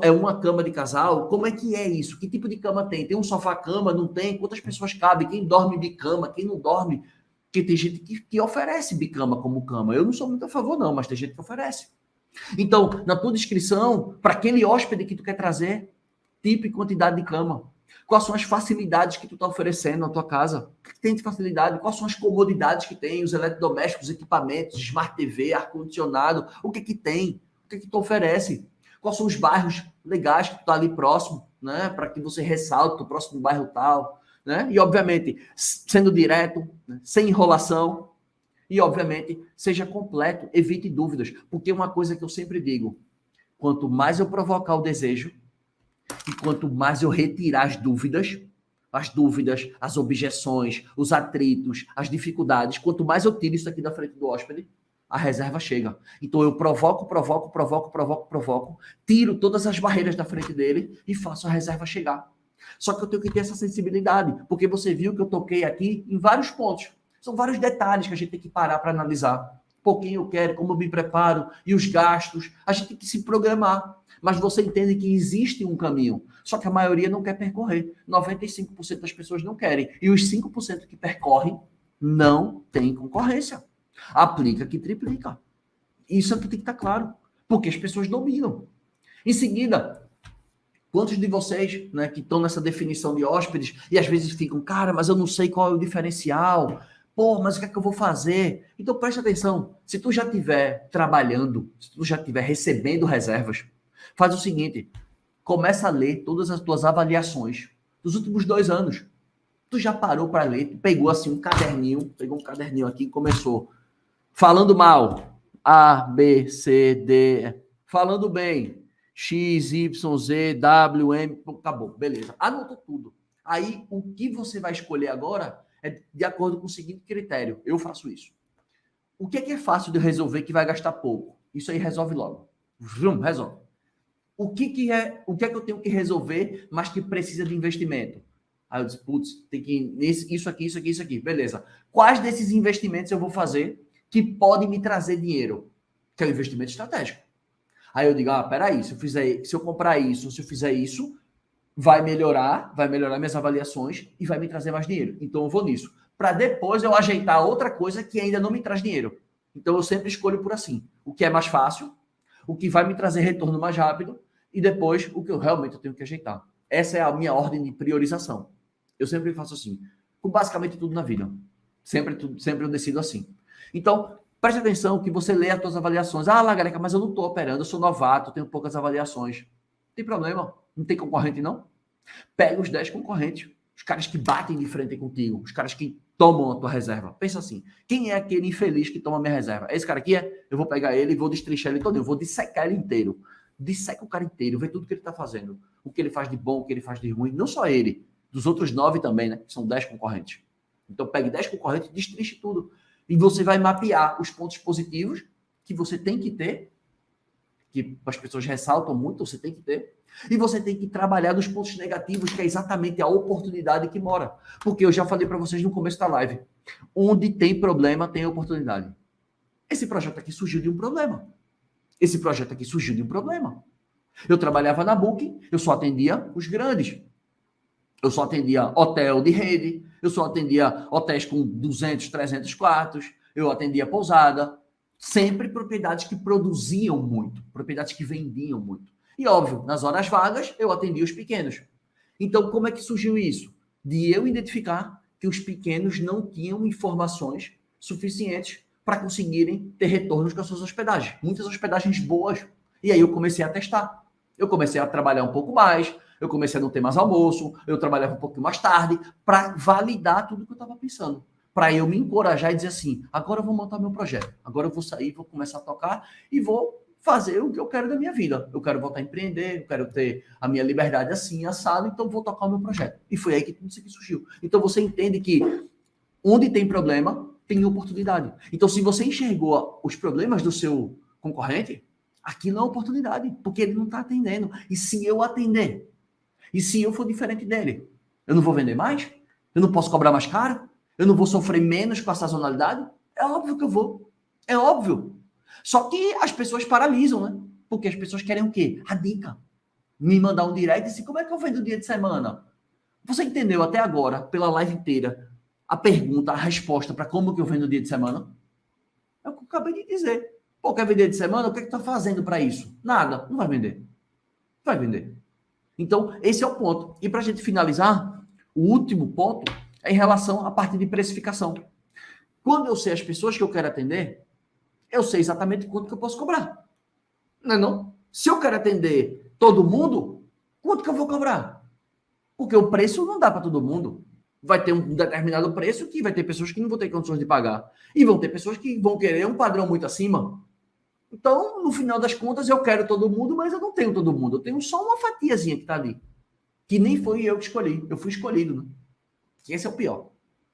É uma cama de casal? Como é que é isso? Que tipo de cama tem? Tem um sofá-cama? Não tem? Quantas pessoas cabem? Quem dorme bicama? Quem não dorme? Porque tem gente que oferece bicama como cama. Eu não sou muito a favor, não, mas tem gente que oferece. Então, na tua descrição, para aquele hóspede que tu quer trazer, tipo e quantidade de cama. Quais são as facilidades que tu está oferecendo na tua casa? O que tem de facilidade? Quais são as comodidades que tem? Os eletrodomésticos, equipamentos, Smart TV, ar-condicionado, o que tem? O que tu oferece? Quais são os bairros legais que tu está ali próximo, né? Para que você ressalte o próximo bairro tal, né? E, obviamente, sendo direto, né? Sem enrolação e, obviamente, seja completo, evite dúvidas. Porque uma coisa que eu sempre digo, quanto mais eu provocar o desejo, e quanto mais eu retirar as dúvidas, as objeções, os atritos, as dificuldades, quanto mais eu tiro isso aqui da frente do hóspede, a reserva chega. Então eu provoco, tiro todas as barreiras da frente dele e faço a reserva chegar. Só que eu tenho que ter essa sensibilidade, porque você viu que eu toquei aqui em vários pontos. São vários detalhes que a gente tem que parar para analisar. Por quem eu quero, como eu me preparo e os gastos. A gente tem que se programar. Mas você entende que existe um caminho. Só que a maioria não quer percorrer. 95% das pessoas não querem. E os 5% que percorrem não tem concorrência. Aplica que triplica. Isso aqui tem que estar claro. Porque as pessoas dominam. Em seguida, Quantos de vocês, né, que estão nessa definição de hóspedes e às vezes ficam, cara, mas eu não sei qual é o diferencial. Pô, mas o que é que eu vou fazer? Então preste atenção. Se tu já estiver trabalhando, se tu já estiver recebendo reservas, faz o seguinte, começa a ler todas as tuas avaliações dos últimos 2 anos. Tu já parou para ler, tu pegou assim um caderninho, pegou um caderninho aqui e começou falando mal, A, B, C, D, falando bem, X, Y, Z, W, M, acabou, beleza. Anotou tudo. Aí, o que você vai escolher agora é de acordo com o seguinte critério. Eu faço isso. O que é fácil de resolver que vai gastar pouco? Isso aí resolve logo. Resolve. O que é que eu tenho que resolver, mas que precisa de investimento? Aí eu disse, putz, tem que isso aqui, isso aqui, isso aqui. Beleza. Quais desses investimentos eu vou fazer que podem me trazer dinheiro? Que é o investimento estratégico. Aí eu digo, peraí, se eu comprar isso, se eu fizer isso, vai melhorar minhas avaliações e vai me trazer mais dinheiro. Então eu vou nisso. Para depois eu ajeitar outra coisa que ainda não me traz dinheiro. Então eu sempre escolho por assim. O que é mais fácil, o que vai me trazer retorno mais rápido e depois o que eu realmente tenho que ajeitar. Essa é a minha ordem de priorização. Eu sempre faço assim, com basicamente tudo na vida. Sempre eu decido assim. Então, preste atenção que você lê as suas avaliações. Lagreca, mas eu não estou operando, eu sou novato, tenho poucas avaliações. Não tem problema, não tem concorrente não. Pega os 10 concorrentes, os caras que batem de frente contigo, os caras que tomam a tua reserva. Pensa assim, quem é aquele infeliz que toma a minha reserva? Esse cara aqui é? Eu vou pegar ele e vou destrinchar ele todo, eu vou dissecar ele inteiro. Disseca o cara inteiro, vê tudo que ele está fazendo. O que ele faz de bom, o que ele faz de ruim. Não só ele, dos outros 9 também, né? São 10 concorrentes. Então pegue 10 concorrentes e destrinche tudo. E você vai mapear os pontos positivos que você tem que ter, que as pessoas ressaltam muito, você tem que ter, e você tem que trabalhar nos pontos negativos, que é exatamente a oportunidade que mora. Porque eu já falei para vocês no começo da live, onde tem problema, tem oportunidade. Esse projeto aqui surgiu de um problema. Eu trabalhava na Booking, eu só atendia os grandes. Eu só atendia hotel de rede, eu só atendia hotéis com 200, 300 quartos, eu atendia pousada, sempre propriedades que produziam muito, propriedades que vendiam muito. E óbvio, nas horas vagas, eu atendia os pequenos. Então, como é que surgiu isso? De eu identificar que os pequenos não tinham informações suficientes para conseguirem ter retornos com as suas hospedagens. Muitas hospedagens boas. E aí eu comecei a testar. Eu comecei a trabalhar um pouco mais, eu comecei a não ter mais almoço, eu trabalhava um pouquinho mais tarde, para validar tudo que eu estava pensando. Para eu me encorajar e dizer assim, agora eu vou montar meu projeto, agora eu vou sair, vou começar a tocar e vou fazer o que eu quero da minha vida. Eu quero voltar a empreender, eu quero ter a minha liberdade assim, assado, então vou tocar o meu projeto. E foi aí que tudo isso aqui surgiu. Então você entende que onde tem problema, tem oportunidade. Então se você enxergou os problemas do seu concorrente, aqui não é oportunidade, porque ele não está atendendo. E se eu atender? E se eu for diferente dele? Eu não vou vender mais? Eu não posso cobrar mais caro? Eu não vou sofrer menos com a sazonalidade? É óbvio que eu vou. É óbvio. Só que as pessoas paralisam, né? Porque as pessoas querem o quê? A dica. Me mandar um direct e dizer, como é que eu vendo dia de semana? Você entendeu até agora, pela live inteira, a pergunta, a resposta para como que eu vendo dia de semana? É o que eu acabei de dizer. Pô, quer vender dia de semana? O que é que tá fazendo para isso? Nada. Não vai vender. Vai vender. Então, esse é o ponto. E para a gente finalizar, o último ponto é em relação à parte de precificação. Quando eu sei as pessoas que eu quero atender, eu sei exatamente quanto que eu posso cobrar. Não é não? Se eu quero atender todo mundo, quanto que eu vou cobrar? Porque o preço não dá para todo mundo. Vai ter um determinado preço que vai ter pessoas que não vão ter condições de pagar. E vão ter pessoas que vão querer um padrão muito acima. Então, no final das contas, eu quero todo mundo, mas eu não tenho todo mundo. Eu tenho só uma fatiazinha que está ali. Que nem foi eu que escolhi. Eu fui escolhido, né? Que esse é o pior.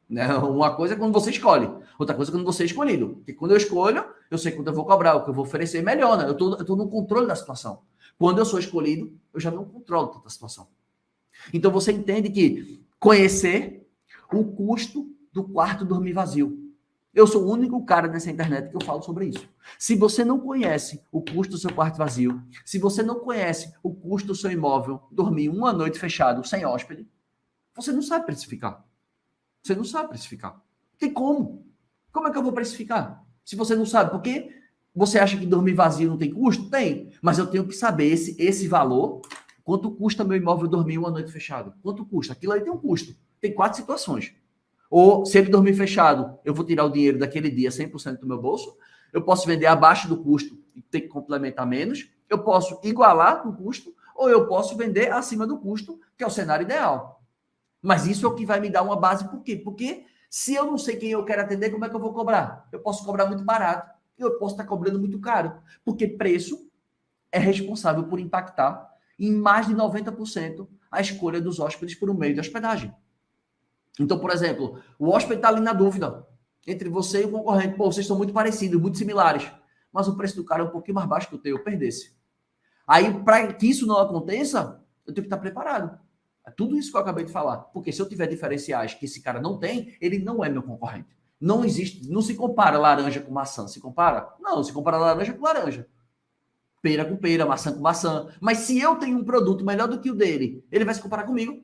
Né? Uma coisa é quando você escolhe. Outra coisa é quando você é escolhido. Porque quando eu escolho, eu sei quanto eu vou cobrar, o que eu vou oferecer melhor, né? Eu tô no controle da situação. Quando eu sou escolhido, eu já não controlo tanta situação. Então, você entende que conhecer o custo do quarto dormir vazio. Eu sou o único cara nessa internet que eu falo sobre isso. Se você não conhece o custo do seu quarto vazio, se você não conhece o custo do seu imóvel, dormir uma noite fechado, sem hóspede, você não sabe precificar. Você não sabe precificar. Tem como? Como é que eu vou precificar? Se você não sabe, por quê? Você acha que dormir vazio não tem custo? Tem. Mas eu tenho que saber esse valor, Quanto custa meu imóvel dormir uma noite fechado? Quanto custa? Aquilo aí tem um custo. Tem 4 situações. Ou, se ele dormir fechado, eu vou tirar o dinheiro daquele dia 100% do meu bolso. Eu posso vender abaixo do custo e ter que complementar menos. Eu posso igualar o custo, ou eu posso vender acima do custo, que é o cenário ideal. Mas isso é o que vai me dar uma base. Por quê? Porque se eu não sei quem eu quero atender, como é que eu vou cobrar? Eu posso cobrar muito barato. Eu posso estar cobrando muito caro. Porque preço é responsável por impactar em mais de 90% a escolha dos hóspedes por um meio de hospedagem. Então, por exemplo, o hóspede está ali na dúvida entre você e o concorrente. Pô, vocês são muito parecidos, muito similares, mas o preço do cara é um pouquinho mais baixo que o teu, eu perdesse. Aí, para que isso não aconteça, eu tenho que estar preparado. É tudo isso que eu acabei de falar. Porque se eu tiver diferenciais que esse cara não tem, ele não é meu concorrente. Não existe, não se compara laranja com maçã. Se compara? Não, se compara laranja com laranja. Pera com pera, maçã com maçã. Mas se eu tenho um produto melhor do que o dele, ele vai se comparar comigo.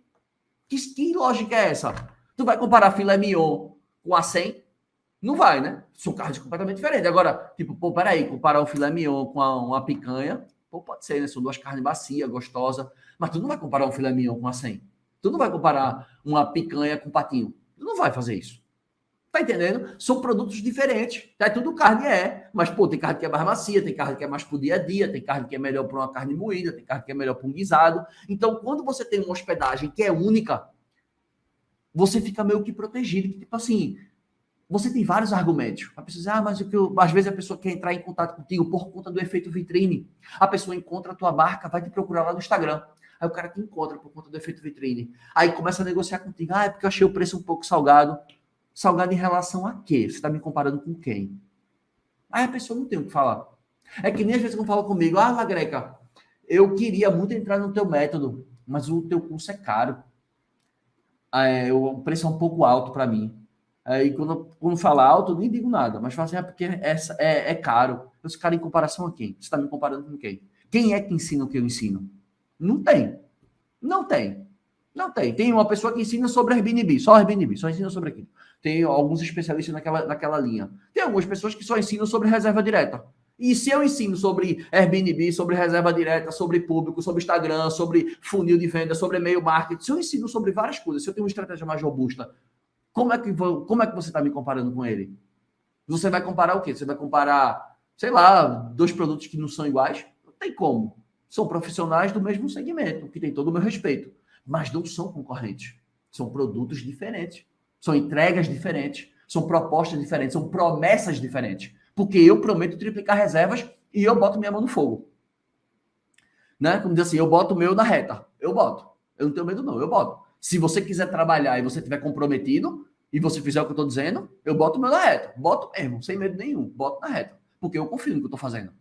Que lógica é essa? Tu vai comparar filé mignon com a 100? Não vai, né? São carnes completamente diferentes. Agora, tipo, pô, peraí, comparar o filé mignon com uma picanha, pô, pode ser, né? São duas carnes macias, gostosas. Mas tu não vai comparar um filé mignon com a 100. Tu não vai comparar uma picanha com patinho. Tu não vai fazer isso. Tá entendendo? São produtos diferentes. Tá? É tudo carne, mas, pô, tem carne que é mais macia, tem carne que é mais pro dia a dia, tem carne que é melhor para uma carne moída, tem carne que é melhor para um guisado. Então, quando você tem uma hospedagem que é única, você fica meio que protegido. Que, tipo assim, você tem vários argumentos. A pessoa diz, mas às vezes a pessoa quer entrar em contato contigo por conta do efeito vitrine. A pessoa encontra a tua marca, vai te procurar lá no Instagram. Aí o cara te encontra por conta do efeito vitrine. Aí começa a negociar contigo. É porque eu achei o preço um pouco salgado. Salgado em relação a quê? Você está me comparando com quem? Aí a pessoa não tem o que falar. É que nem às vezes quando fala comigo, Lagreca, eu queria muito entrar no teu método, mas o teu curso é caro. O preço é um pouco alto para mim. Aí quando fala alto, eu nem digo nada, mas fala assim, porque é caro. Esse cara em comparação a quem? Você está me comparando com quem? Quem é que ensina o que eu ensino? Não tem. Não tem. Não tem. Tem uma pessoa que ensina sobre Airbnb, só ensina sobre aquilo. Tem alguns especialistas naquela linha. Tem algumas pessoas que só ensinam sobre reserva direta. E se eu ensino sobre Airbnb, sobre reserva direta, sobre público, sobre Instagram, sobre funil de venda, sobre e-mail marketing, se eu ensino sobre várias coisas, se eu tenho uma estratégia mais robusta, como é que você está me comparando com ele? Você vai comparar o quê? Você vai comparar, sei lá, dois produtos que não são iguais? Não tem como. São profissionais do mesmo segmento, que tem todo o meu respeito, mas não são concorrentes. São produtos diferentes. São entregas diferentes, são propostas diferentes, são promessas diferentes. Porque eu prometo triplicar reservas e eu boto minha mão no fogo. Né? Como diz assim, eu boto o meu na reta. Eu boto. Eu não tenho medo, não. Eu boto. Se você quiser trabalhar e você estiver comprometido e você fizer o que eu estou dizendo, eu boto o meu na reta. Boto mesmo, sem medo nenhum. Boto na reta. Porque eu confio no que eu estou fazendo.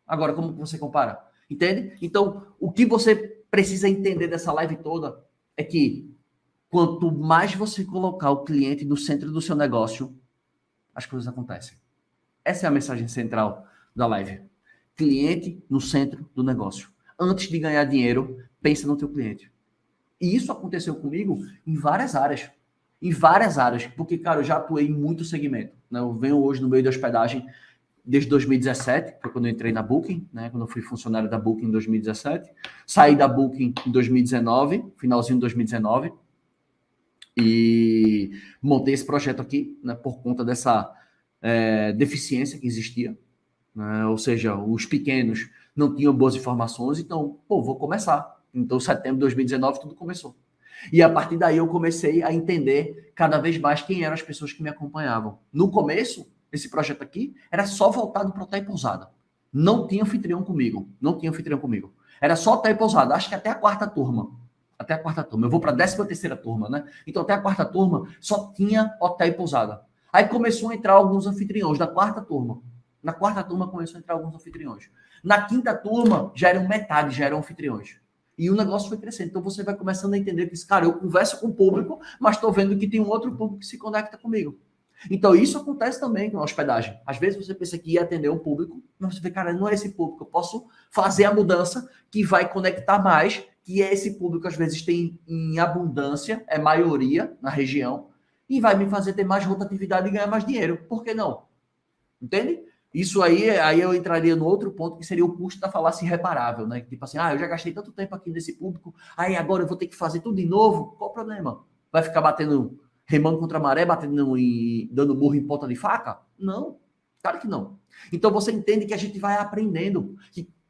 Agora, como você compara? Entende? Então, o que você precisa entender dessa live toda é que quanto mais você colocar o cliente no centro do seu negócio, as coisas acontecem. Essa é a mensagem central da live. Cliente no centro do negócio. Antes de ganhar dinheiro, pensa no teu cliente. E isso aconteceu comigo em várias áreas. Em várias áreas. Porque, cara, eu já atuei em muito segmento. Né? Eu venho hoje no meio da hospedagem desde 2017, foi quando eu entrei na Booking, né? Quando eu fui funcionário da Booking em 2017. Saí da Booking em 2019, finalzinho de 2019. E montei esse projeto aqui, né, por conta dessa deficiência que existia, né? Ou seja, os pequenos não tinham boas informações, então, vou começar. Então, setembro de 2019, tudo começou. E a partir daí eu comecei a entender cada vez mais quem eram as pessoas que me acompanhavam. No começo, esse projeto aqui era só voltado para hotel e pousada. Não tinha anfitrião comigo. Era só hotel e pousada, acho que até a quarta turma. Eu vou para a 13ª turma, né? Então, até a quarta turma, só tinha hotel e pousada. Aí começou a entrar alguns anfitriões da quarta turma. Na quarta turma começou a entrar alguns anfitriões. Na quinta turma, já eram metade, já eram anfitriões. E o negócio foi crescendo. Então, você vai começando a entender que, cara, eu converso com o público, mas estou vendo que tem um outro público que se conecta comigo. Então, isso acontece também com a hospedagem. Às vezes você pensa que ia atender um público, mas você vê, cara, não é esse público. Eu posso fazer a mudança que vai conectar mais, que é esse público, às vezes, tem em abundância, é maioria na região, e vai me fazer ter mais rotatividade e ganhar mais dinheiro. Por que não? Entende? Isso aí eu entraria no outro ponto, que seria o custo da falácia irreparável, né? Tipo assim, eu já gastei tanto tempo aqui nesse público, aí agora eu vou ter que fazer tudo de novo. Qual o problema? Vai ficar batendo, remando contra a maré, batendo e dando burro em ponta de faca? Não, claro que não. Então você entende que a gente vai aprendendo,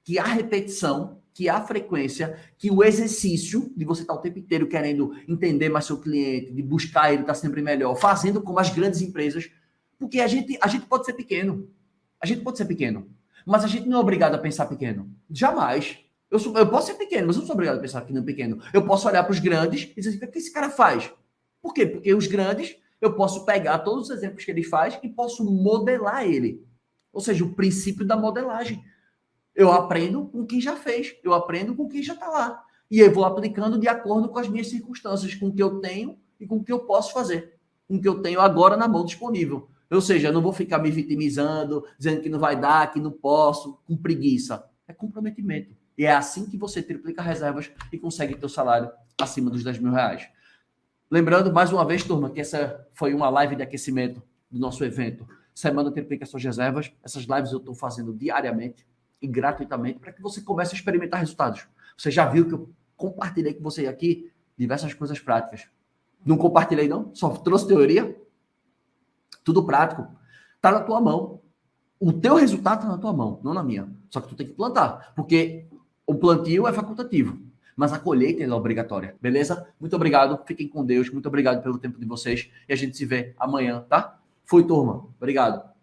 que a repetição, que a frequência, que o exercício de você estar o tempo inteiro querendo entender mais seu cliente, de buscar ele estar sempre melhor, fazendo como as grandes empresas, porque a gente pode ser pequeno. A gente pode ser pequeno, mas a gente não é obrigado a pensar pequeno. Jamais. Eu posso ser pequeno, mas eu não sou obrigado a pensar pequeno. Eu posso olhar para os grandes e dizer assim, o que esse cara faz? Por quê? Porque os grandes, eu posso pegar todos os exemplos que ele faz e posso modelar ele. Ou seja, o princípio da modelagem. Eu aprendo com quem já fez, eu aprendo com quem já está lá. E eu vou aplicando de acordo com as minhas circunstâncias, com o que eu tenho e com o que eu posso fazer. Com o que eu tenho agora na mão disponível. Ou seja, eu não vou ficar me vitimizando, dizendo que não vai dar, que não posso, com preguiça. É comprometimento. E é assim que você triplica reservas e consegue ter o salário acima dos 10 mil reais. Lembrando, mais uma vez, turma, que essa foi uma live de aquecimento do nosso evento Semana Triplica Suas Reservas. Essas lives eu estou fazendo diariamente e gratuitamente para que você comece a experimentar resultados. Você já viu que eu compartilhei com você aqui diversas coisas práticas. Não compartilhei, não? Só trouxe teoria? Tudo prático. Tá na tua mão. O teu resultado tá na tua mão, não na minha. Só que tu tem que plantar, porque o plantio é facultativo, mas a colheita é obrigatória, beleza? Muito obrigado, fiquem com Deus, muito obrigado pelo tempo de vocês e a gente se vê amanhã, tá? Fui, turma. Obrigado.